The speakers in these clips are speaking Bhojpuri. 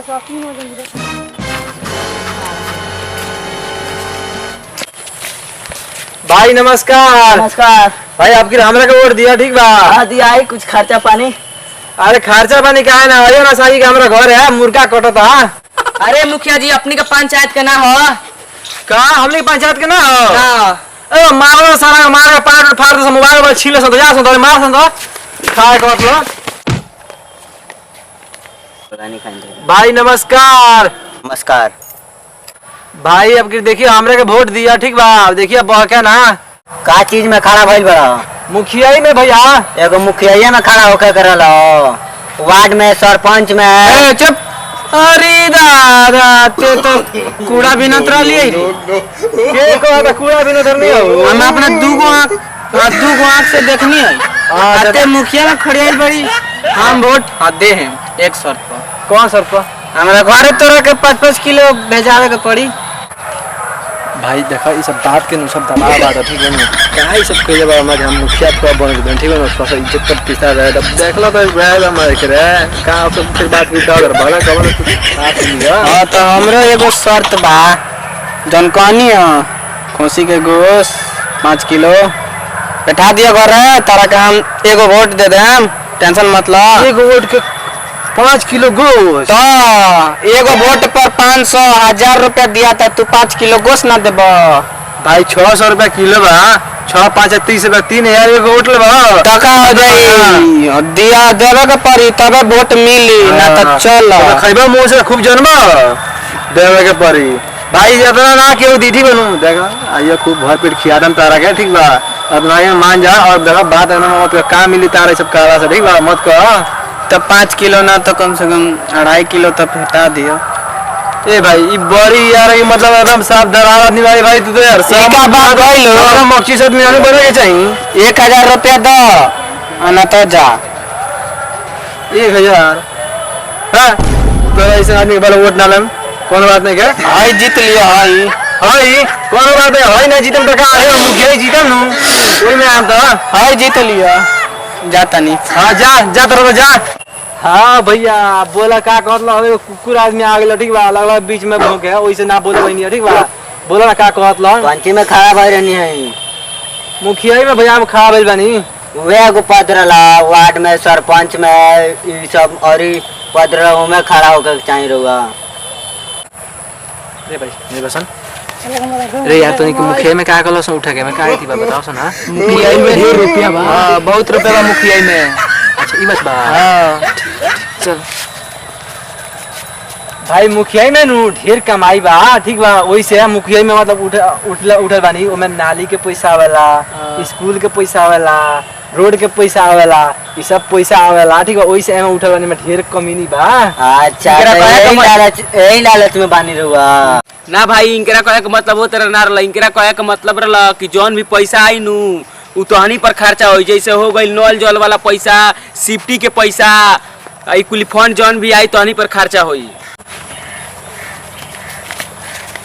भाई नमस्कार। नमस्कार भाई आपकी हमरा का वोट दिया ठीक बा? हाँ दिया है। कुछ खर्चा पानी? अरे खर्चा पानी का है ना, आइयो ना साही का हमरा घर है, मुर्गा कटता। अरे मुखिया जी अपनी का पंचायत का ना हो का हमनी पंचायत के ना हो? हाँ। ए मारो सारा मार पार फाड़ दे, मोबाइल पर छीले सो जा सो मार सो खाए कट लो। पता नहीं खाएंगे। भाई नमस्कार। नमस्कार भाई अब देखिए हमरे के वोट दिया ठीक बा? देखिए बहके ना का चीज में खड़ा भइल बड़ा? मुखिया ही में भैया। एगो मुखिया में खड़ा होकर करल हो, वार्ड में, सरपंच में। ए चुप। अरे दादा ते तो कूड़ा भी न तरा लिए के कहता कूड़ा भी न धरनी हो? हम अपना दूगो आँख से देखनी है। आते मुखिया में खड़ी है बड़ी। हम वोट दे हैं एक शर्त पर। कौन सर पर? हमारा घर तोरा के 5-5 किलो भेजावे के पड़ी। भाई देखा ये सब बात के सब दबा बात है ठीक है ना, क्या ये सब कहे बा हम मुखिया को बन के ठीक है ना, थोड़ा सा इज्जत कर पिसा रहे तब देख लो तो ब्राइब मार के रे का सब फिर बात भी कर भला कब ना कुछ बात लिया। हां तो हमरो एगो शर्त बा, जन कहनी है खोसी के गोश 5 किलो बैठा दिया घर है तारा के, हम एगो वोट दे देम, टेंशन मत लो। एगो वोट के 5 किलो गोश? तो एगो वोट पर 500-1000 रुपया दिया था, तू 5 किलो गोश ना देबो? भाई 600 रुपया किलो बा, 6-5 30 रुपया 3000 एगो वोट लेबा टका हो जाई, दिया देवे के पड़ी तबे वोट मिली, ना तो चल खइबा मुंह से खूब जनबा देवे के पड़ी। भाई इतना ना केहू दीदी बनू देखा आइए खूब भर पेट खिया दम तारा के ठीक बा, अब ना मान जा और देखा बात है ना का मिली तारा सब काला से ठीक बा, मत कह। तो 5 किलो ना तो कम से कम 2.5 किलो तो हटा दियो। ए भाई ये बड़ी यार ये मतलब एकदम साफ डरावा नहीं वाली भाई, तू तो यार सब बात भाई लो हमरा मक्खी से मिलाने बने के चाहिए। 1000 रुपया दो ना तो जा। 1000? हां तो ऐसे आदमी के वोट ना लेम कौन बात नहीं के? हाय जीत लियो हाय हाय कौन बात है, हाय ना जीतम तो का है मुखिया जीतम नु कोई में आम तो हाय जीत लियो जाता नहीं। हां जा जा तो जा। हाँ भैया बोला का कहत लो कुकुर आदमी आ गेल ठीक बा, लगला बीच में भौंके ओइसे ना बोले बनी ठीक बा, बोला ना का कहत लो? पंची में खड़ा भई रहनी है मुखिया में भैया हम खड़ा भइल बानी। वे को पद रला वार्ड में, सरपंच में, ई सब और ई पद रला में खड़ा होकर चाहिए रहुआ। रे भाई मेरे बसन रे यार तोनी के मुखिया में का कहलो सो उठा के मैं का थी बा बताओ सो ना। मुखिया में ढेर रुपया बा। हां बहुत रुपया बा मुखिया में। अच्छा ई बात बा। हां चल भाई मुखिया में नु ढेर कमाई बा ठीक बा, ओइसे मुखिया में मतलब उठल बानी, ओमे नाली के पैसा आवेला, स्कूल के पैसा आवेला, रोड के पैसा आवेला, ई सब पैसा आवेला ठीक बा, ओइसे एमे उठल बानी में ढेर कमीनी बा। अच्छा यही लालच में बानी रहुआ ना भाई। इनकरा कहे के मतलब वो तरह ना रहला, इनकरा कहे के मतलब रहला कि जौन भी पैसा आई नु उ तोहनी पर खर्चा होई, जैसे हो गई नल जल वाला पैसा, सिफ्टी के पैसा, आई कुल फंड जौन भी आई तोहनी पर खर्चा होई।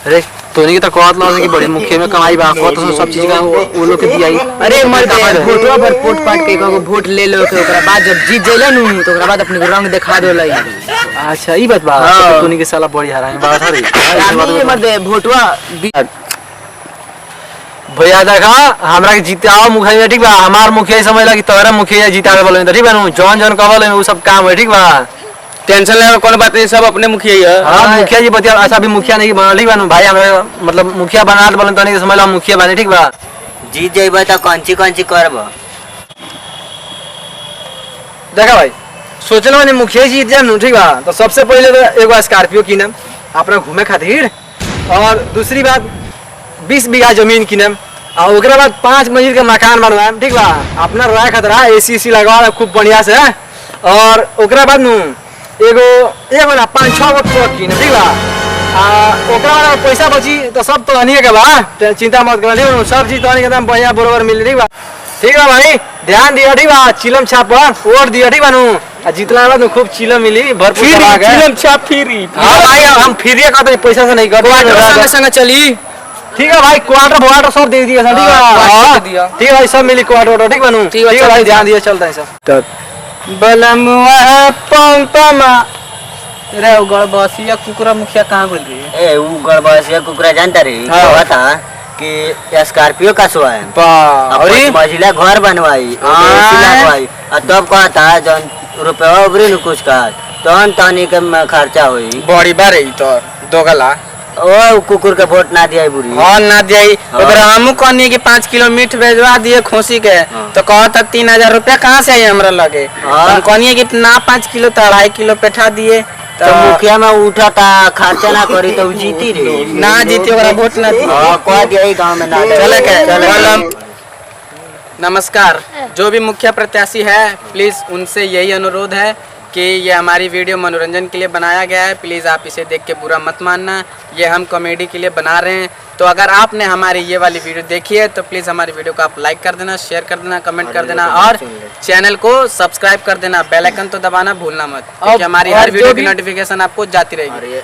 अरे तोनी के तो कहत लो कि बड़ी मुखिया में कमाई बा, कहत तो सब चीज का वो लोग के दियाई। अरे मर वोटवा पर पोट पाट के एगो वोट ले लो के ओकरा बाद जब जीत जइले नु तो ओकरा बाद अपने रंग दिखा देलै। अच्छा ई बात बा। हाँ। तोनी के साला बड़ी हरामी बात हरी मत वोटवा भैया देखा हमरा के जीताओ मुखिया ठीक बा, हमार मुखिया समझला कि तोरा मुखिया जीतावे बोले ठीक बा नु, जौन जौन कहले उ सब काम है ठीक बा, टेंशन लेवे कोनो बात नहीं, सब अपने मुखिया ही है। हां मुखिया जी बतिया ऐसा भी मुखिया नहीं बनल ठीक बा नु भाई, हमरा मतलब मुखिया बना दे बोले तोनी के समझला मुखिया बने ठीक बा। जीत जइबा त कौन ची करब? देखा भाई सोचला मैंने मुखिया जी जीत नु ठीक बा, तो सबसे पहले तो एगो स्कॉर्पियो किनम अपना घूमे खातिर, और दूसरी बात 20 बीघा जमीन किनम, और ओकरा बाद 5 मंजिल के मकान बनवाएम ठीक बा, अपना रहे खतरा एसी लगवा खूब बढ़िया से, और ओकरा बाद नु एगो ना 5-6 गो ट्रक किनम ठीक बा, ओकरा बाद पैसा बची तो सब तो अनिए के बा, चिंता मत कर ठीक बा, सब चीज तो अनिए एकदम बढ़िया बरोबर मिली ठीक बा। ठीक बा भाई ध्यान दिया ठीक बा, चिलम छाप पर वोट दिया ठीक बा नु, जितना बाद खूब चिलम मिली भरपूर चिलम छाप फ्री। हां भाई हम फ्री कहते पैसा से नहीं संग संग चली ठीक है भाई, क्वार्टर सब दे दिया ठीक है ठीक है भाई, सब मिली क्वार्टर ठीक बनू ठीक है भाई, ध्यान दिया चलता है सब। बलमुआ पंपमा रे गड़बसिया कुकुरा मुखिया कहाँ बोल रही है? ए वो गड़बड़िया कुकरा जानता रही हाँ। हुआ था कि स्कॉर्पियो का सो है और मंजिला घर बनवाई लगवाई और तब कहा था जौन रुपया उबरी न कुछ का तहन तहनी के खर्चा हुई बड़ी बार है तो दोगला ओ कुकुर के वोट ना दिया बुढ़ी हाँ ना दिया हाँ। ओकरा हमू कहनी कि 5 किलो मीट भेजवा दिए खोसी के हाँ। तो कहता 3000 रुपया कहाँ से आई हमरा लगे हाँ। हम कहनी कि ना 5 किलो तो 2.5 किलो पेठा दिए तो मुखिया में उठा था खर्चा ना करी तो जीती रे ना जीती ओकरा वोट ना दी हाँ कह दिया गाँव में ना चले के नमस्कार जो भी मुखिया प्रत्याशी है प्लीज उनसे यही अनुरोध है कि ये हमारी वीडियो मनोरंजन के लिए बनाया गया है, प्लीज़ आप इसे देख के बुरा मत मानना, ये हम कॉमेडी के लिए बना रहे हैं। तो अगर आपने हमारी ये वाली वीडियो देखी है तो प्लीज़ हमारी वीडियो को आप लाइक कर देना, शेयर कर देना, कमेंट कर देना और चैनल को सब्सक्राइब कर देना, बेल आइकन तो दबाना भूलना मत, क्योंकि हमारी हर वीडियो की नोटिफिकेशन आपको जाती रहेगी।